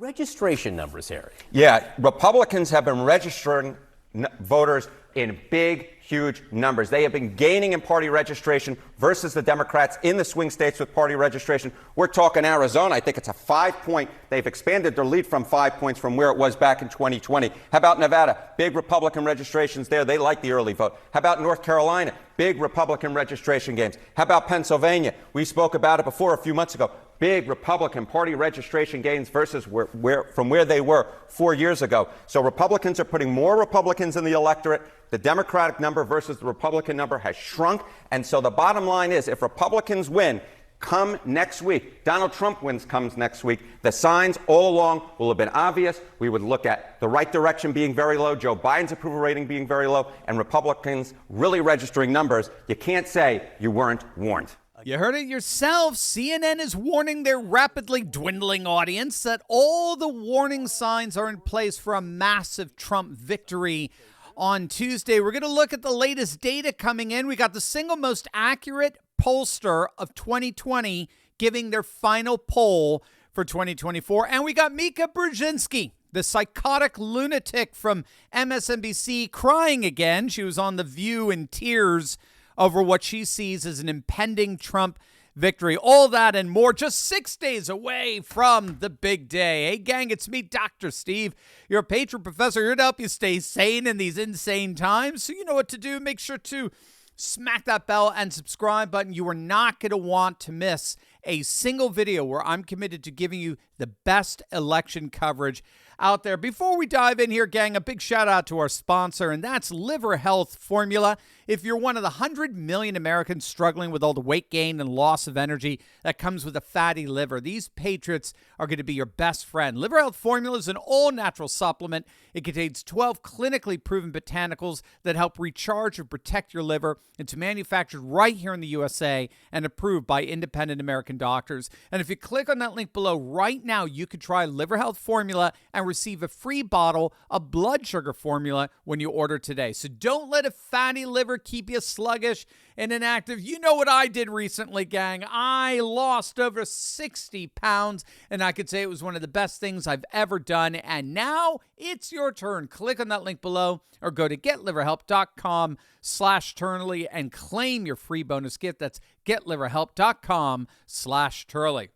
registration numbers, Harry. Yeah, Republicans have been registering voters in big, huge numbers. They have been gaining in party registration versus the Democrats in the swing states with party registration. We're talking Arizona. I think it's a 5-point. They've expanded their lead from 5 points from where it was back in 2020. How about Nevada? Big Republican registrations there. They like the early vote. How about North Carolina? Big Republican registration gains. How about Pennsylvania? We spoke about it before a few months ago. Big Republican Party registration gains versus from where they were 4 years ago. So Republicans are putting more Republicans in the electorate. The Democratic number versus the Republican number has shrunk. And so the bottom line is, if Republicans win come next week, Donald Trump comes next week, the signs all along will have been obvious. We would look at the right direction being very low, Joe Biden's approval rating being very low, and Republicans really registering numbers. You can't say you weren't warned. You heard it yourself. CNN is warning their rapidly dwindling audience that all the warning signs are in place for a massive Trump victory on Tuesday. We're going to look at the latest data coming in. We got the single most accurate pollster of 2020 giving their final poll for 2024. And we got Mika Brzezinski, the psychotic lunatic from MSNBC, crying again. She was on The View in tears over what she sees as an impending Trump victory. All that and more just 6 days away from the big day. Hey, gang, it's me, Dr. Steve. You're a patron professor here to help you stay sane in these insane times. So you know what to do. Make sure to smack that bell and subscribe button. You are not going to want to miss a single video where I'm committed to giving you the best election coverage out there. Before we dive in here, gang, a big shout out to our sponsor, and that's Liver Health Formula. If you're one of the 100 million Americans struggling with all the weight gain and loss of energy that comes with a fatty liver, these patriots are going to be your best friend. Liver Health Formula is an all-natural supplement. It contains 12 clinically proven botanicals that help recharge and protect your liver. It's manufactured right here in the USA and approved by independent American doctors. And if you click on that link below right now, you could try Liver Health Formula and receive a free bottle of blood sugar formula when you order today. So don't let a fatty liver keep you sluggish and inactive. You know what I did recently, gang. I lost over 60 pounds, and I could say it was one of the best things I've ever done. And now it's your turn. Click on that link below or go to getliverhelp.com/Turley and claim your free bonus gift. That's getliverhelp.com/Turley.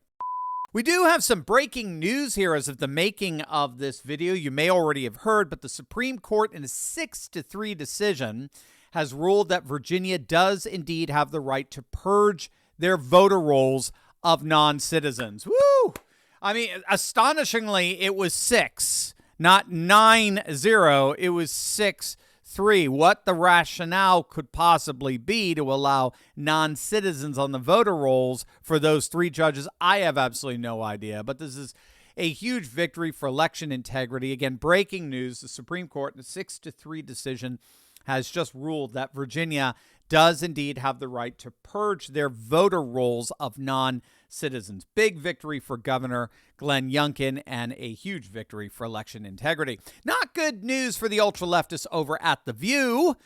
We do have some breaking news here as of the making of this video. You may already have heard, but the Supreme Court in a 6-3 decision has ruled that Virginia does indeed have the right to purge their voter rolls of non-citizens. Woo! I mean, astonishingly, it was 6, not 9-0. It was 6-3. What the rationale could possibly be to allow non-citizens on the voter rolls for those 3 judges, I have absolutely no idea. But this is a huge victory for election integrity. Again, breaking news, the Supreme Court in a 6-3 decision has just ruled that Virginia does indeed have the right to purge their voter rolls of non-citizens. Big victory for Governor Glenn Youngkin and a huge victory for election integrity. Not good news for the ultra-leftists over at The View.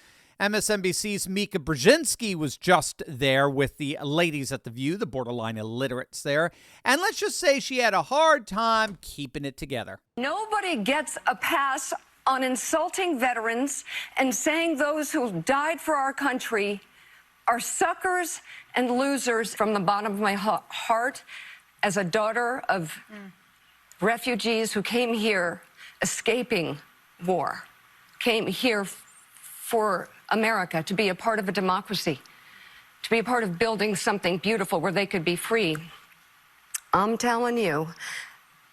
MSNBC's Mika Brzezinski was just there with the ladies at The View, the borderline illiterates there. And let's just say she had a hard time keeping it together. Nobody gets a pass on insulting veterans and saying those who died for our country are suckers and losers. From the bottom of my heart, as a daughter of refugees who came here escaping war, came here for America, to be a part of a democracy, to be a part of building something beautiful where they could be free. I'm telling you,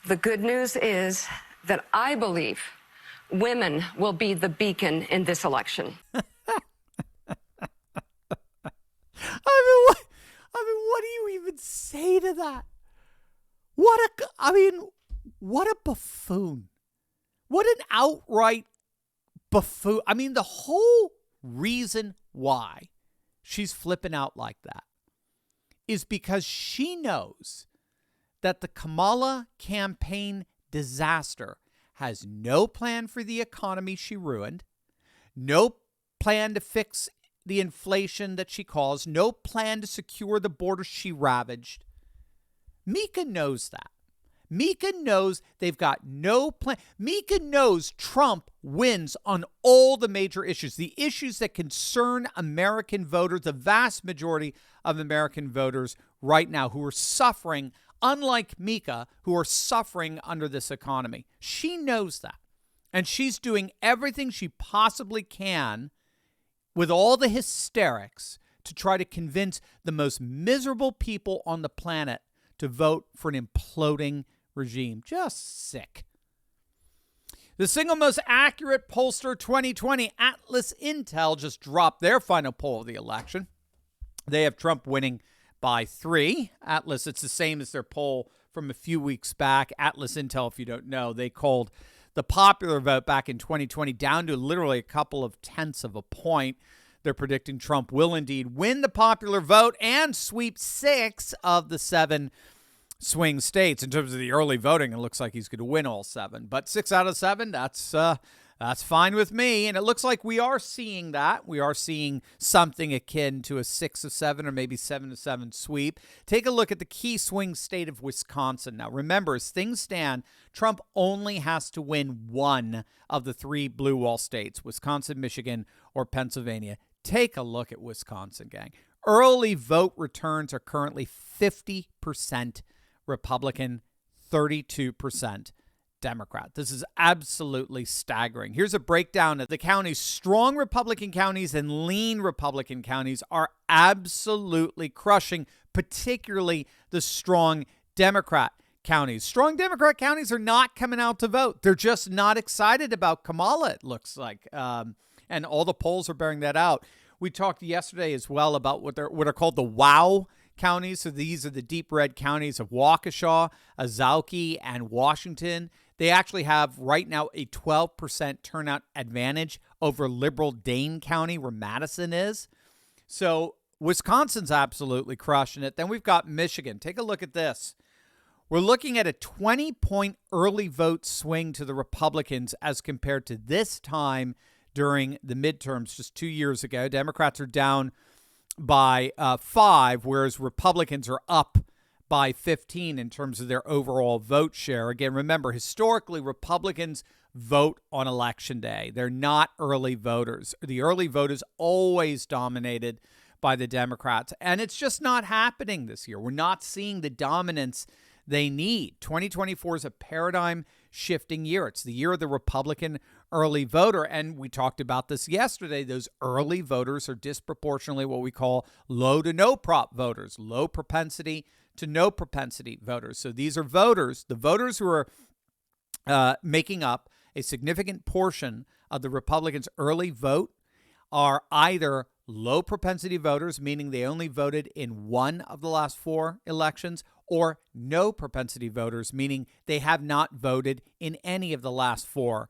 the good news is that I believe women will be the beacon in this election. I mean, what do you even say to that? What a buffoon. What an outright buffoon. I mean, the whole reason why she's flipping out like that is because she knows that the Kamala campaign disaster has no plan for the economy she ruined, no plan to fix the inflation that she caused, no plan to secure the border she ravaged. Mika knows that. Mika knows they've got no plan. Mika knows Trump wins on all the major issues, the issues that concern American voters, the vast majority of American voters right now who are suffering, unlike Mika, who are suffering under this economy. She knows that. And she's doing everything she possibly can with all the hysterics to try to convince the most miserable people on the planet to vote for an imploding regime. Just sick. The single most accurate pollster 2020, Atlas Intel, just dropped their final poll of the election. They have Trump winning by 3. Atlas, it's the same as their poll from a few weeks back. Atlas Intel, if you don't know, they called the popular vote back in 2020 down to literally a couple of tenths of a point. They're predicting Trump will indeed win the popular vote and sweep 6 of the 7 swing states. In terms of the early voting, it looks like he's going to win all 7. But 6 out of 7, that's fine with me. And it looks like we are seeing that. We are seeing something akin to a 6 of 7 or maybe 7 of 7 sweep. Take a look at the key swing state of Wisconsin. Now, remember, as things stand, Trump only has to win 1 of the 3 blue wall states, Wisconsin, Michigan, or Pennsylvania. Take a look at Wisconsin, gang. Early vote returns are currently 50% Republican, 32% Democrat. This is absolutely staggering. Here's a breakdown of the counties. Strong Republican counties and lean Republican counties are absolutely crushing, particularly the strong Democrat counties. Strong Democrat counties are not coming out to vote. They're just not excited about Kamala, it looks like. And all the polls are bearing that out. We talked yesterday as well about what are called the WOW counties. So these are the deep red counties of Waukesha, Azauki, and Washington. They actually have right now a 12% turnout advantage over liberal Dane County, where Madison is. So Wisconsin's absolutely crushing it. Then we've got Michigan. Take a look at this. We're looking at a 20-point early vote swing to the Republicans as compared to this time during the midterms just 2 years ago. Democrats are down by 5, whereas Republicans are up by 15 in terms of their overall vote share. Again, remember, historically, Republicans vote on Election Day. They're not early voters. The early vote is always dominated by the Democrats, and it's just not happening this year. We're not seeing the dominance they need. 2024 is a paradigm-shifting year. It's the year of the Republican early voter, and we talked about this yesterday. Those early voters are disproportionately what we call low to no prop voters, low propensity to no propensity voters. So these are voters, the voters who are making up a significant portion of the Republicans' early vote are either low propensity voters, meaning they only voted in 1 of the last 4 elections, or no propensity voters, meaning they have not voted in any of the last 4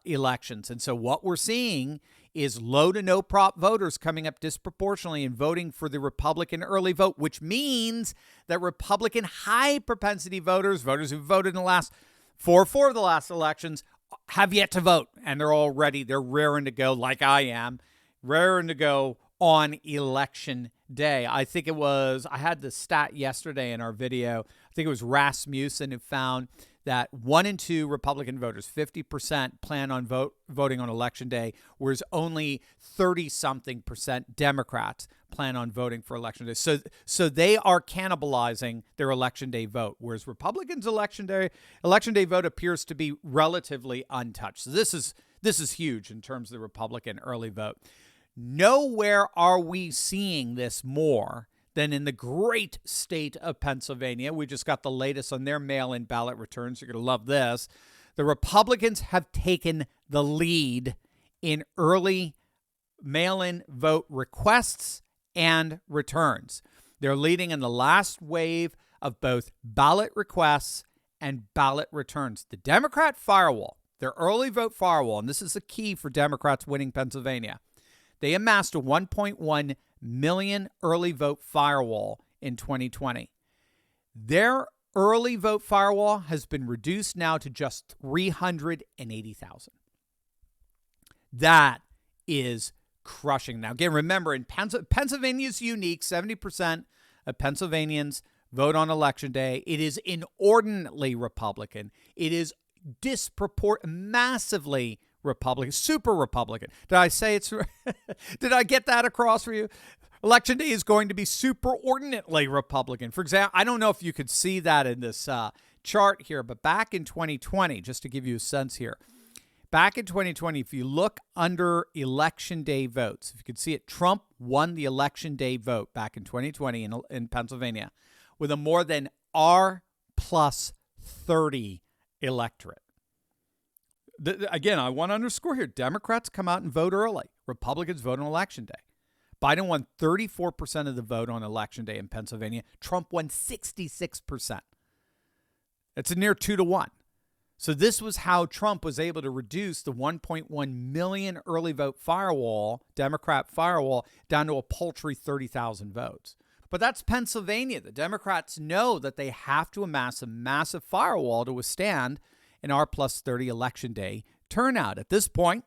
elections. And so what we're seeing is low to no prop voters coming up disproportionately and voting for the Republican early vote, which means that Republican high propensity voters, voters who voted in the last 4 of the last elections, have yet to vote. And they're raring to go, like I am, raring to go on Election Day. I had the stat yesterday in our video. I think it was Rasmussen who found that 1 in 2 Republican voters, 50%, plan on voting on Election Day, whereas only 30-something% Democrats plan on voting for Election Day. So they are cannibalizing their Election Day vote, whereas Republicans' Election Day vote appears to be relatively untouched. So this is huge in terms of the Republican early vote. Nowhere are we seeing this more than in the great state of Pennsylvania. We just got the latest on their mail-in ballot returns. You're going to love this. The Republicans have taken the lead in early mail-in vote requests and returns. They're leading in the last wave of both ballot requests and ballot returns. The Democrat firewall, their early vote firewall, and this is the key for Democrats winning Pennsylvania, they amassed a 1.1 million early vote firewall in 2020. Their early vote firewall has been reduced now to just 380,000. That is crushing. Now, again, remember, in Pennsylvania is unique. 70% of Pennsylvanians vote on Election Day. It is inordinately Republican. It is massively Republican, super Republican. Did I say it's? Did I get that across for you? Election Day is going to be superordinately Republican. For example, I don't know if you could see that in this chart here, but back in 2020, just to give you a sense here, back in 2020, if you look under Election Day votes, if you could see it, Trump won the Election Day vote back in 2020 in Pennsylvania with a more than R plus 30 electorate. Again, I want to underscore here, Democrats come out and vote early. Republicans vote on Election Day. Biden won 34% of the vote on Election Day in Pennsylvania. Trump won 66%. It's a near 2-1. So this was how Trump was able to reduce the 1.1 million early vote firewall, Democrat firewall, down to a paltry 30,000 votes. But that's Pennsylvania. The Democrats know that they have to amass a massive firewall to withstand an R plus 30 Election Day turnout. At this point,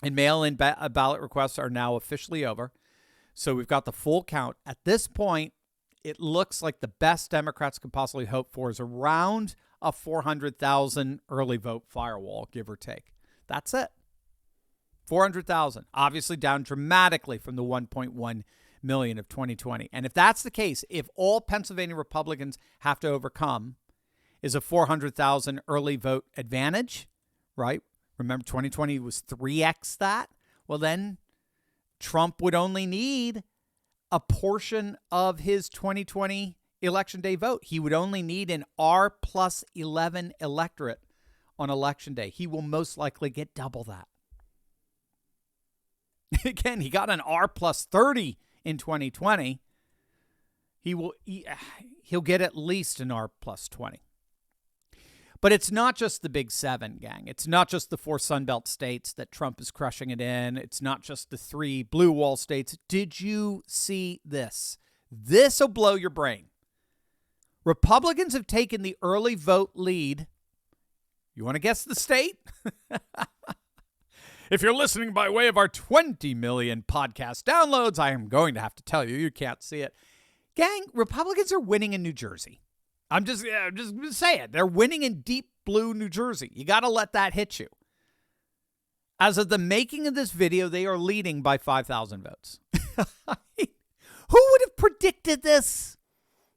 and mail-in ballot requests are now officially over. So we've got the full count. At this point, it looks like the best Democrats could possibly hope for is around a 400,000 early vote firewall, give or take. That's it. 400,000, obviously down dramatically from the 1.1 million of 2020. And if that's the case, if all Pennsylvania Republicans have to overcome is a 400,000 early vote advantage, right? Remember, 2020 was 3x that. Well, then Trump would only need a portion of his 2020 Election Day vote. He would only need an R plus 11 electorate on Election Day. He will most likely get double that. Again, he got an R plus 30 in 2020. He'll get at least an R plus 20. But it's not just the Big Seven, gang. It's not just the 4 Sunbelt states that Trump is crushing it in. It's not just the 3 blue wall states. Did you see this? This will blow your brain. Republicans have taken the early vote lead. You want to guess the state? If you're listening by way of our 20 million podcast downloads, I am going to have to tell you, you can't see it. Gang, Republicans are winning in New Jersey. I'm just going to say it. They're winning in deep blue New Jersey. You got to let that hit you. As of the making of this video, they are leading by 5,000 votes. Who would have predicted this?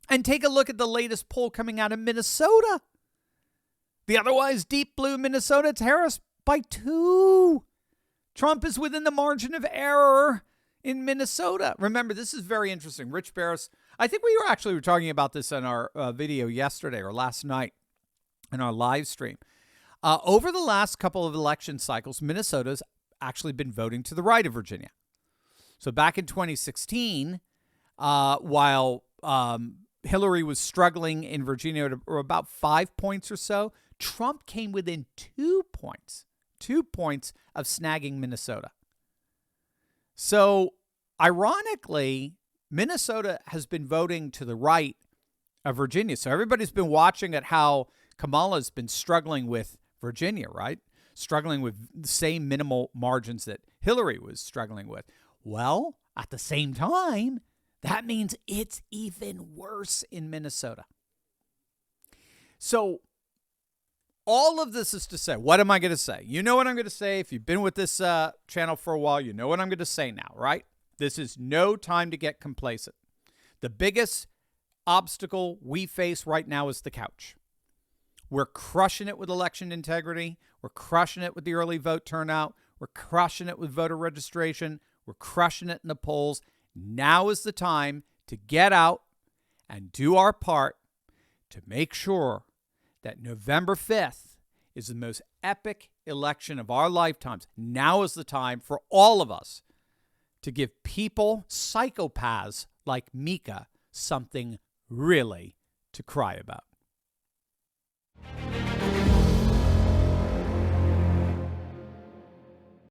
And take a look at the latest poll coming out of Minnesota. The otherwise deep blue Minnesota, it's Harris by 2. Trump is within the margin of error in Minnesota. Remember, this is very interesting. Rich Barris, I think we were talking about this in our video yesterday or last night in our live stream. Over the last couple of election cycles, Minnesota's actually been voting to the right of Virginia. So back in 2016, while Hillary was struggling in Virginia to about 5 points or so, Trump came within 2 points of snagging Minnesota. So, ironically, Minnesota has been voting to the right of Virginia. So everybody's been watching at how Kamala's been struggling with Virginia, right? Struggling with the same minimal margins that Hillary was struggling with. Well, at the same time, that means it's even worse in Minnesota. So all of this is to say, what am I going to say? You know what I'm going to say. If you've been with this channel for a while, you know what I'm going to say now, right? This is no time to get complacent. The biggest obstacle we face right now is the couch. We're crushing it with election integrity. We're crushing it with the early vote turnout. We're crushing it with voter registration. We're crushing it in the polls. Now is the time to get out and do our part to make sure that November 5th is the most epic election of our lifetimes. Now is the time for all of us to give people, psychopaths like Mika, something really to cry about.